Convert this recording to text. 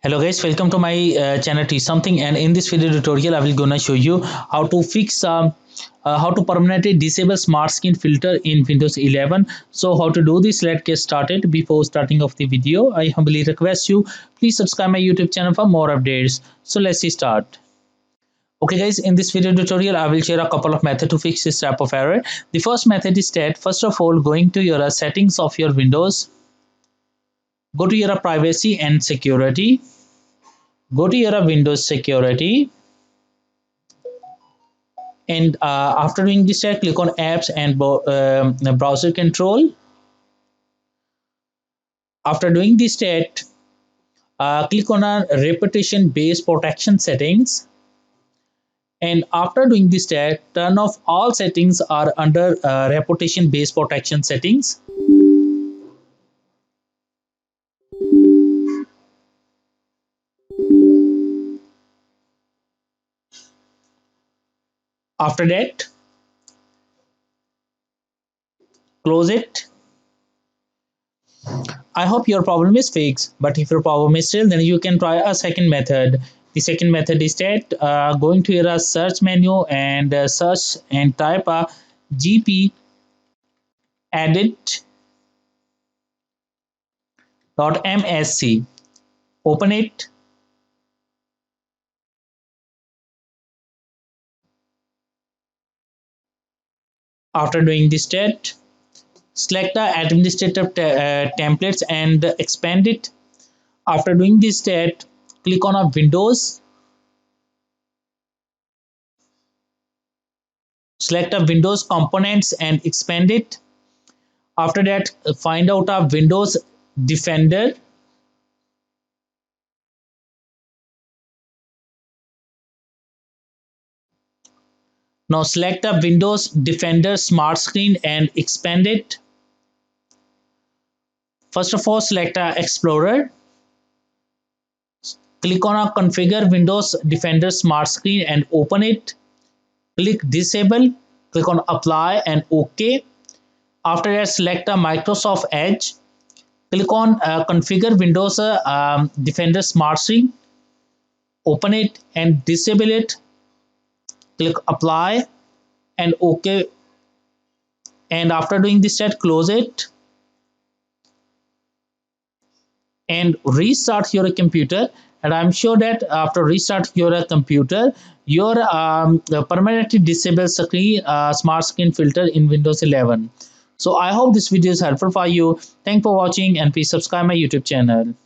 Hello guys, welcome to my channel Teach Something, and in this video tutorial I will gonna show you how to fix how to permanently disable smart screen filter in Windows 11. So how to do this, let's get started. Before starting off the video, I humbly request you please subscribe my YouTube channel for more updates. So let's start. Okay guys, in this video tutorial I will share a couple of methods to fix this type of error. The first method is that first of all, going to your settings of your Windows, go to your privacy and security. Go to your Windows security, and after doing this, click on apps and browser control. After doing this, click on a reputation based protection settings, and after doing this, turn off all settings are under reputation based protection settings. After that, close it. I hope your problem is fixed, but if your problem is still, then you can try a second method. The second method is that going to your search menu and search and type a gp edit.msc. Open it. After doing this step, select the administrative templates and expand it. After doing this step, click on a Windows. Select a Windows components and expand it. After that, find out a Windows Defender. Now select the Windows Defender Smart Screen and expand it. First of all, select a Explorer. Click on a Configure Windows Defender Smart Screen and open it. Click Disable. Click on Apply and OK. After that, select a Microsoft Edge. Click on Configure Windows Defender Smart Screen. Open it and disable it. Click Apply and OK. And after doing this step, close it and restart your computer. And I'm sure that after restart your computer, your permanently disable smart screen filter in Windows 11. So I hope this video is helpful for you. Thanks for watching, and please subscribe my YouTube channel.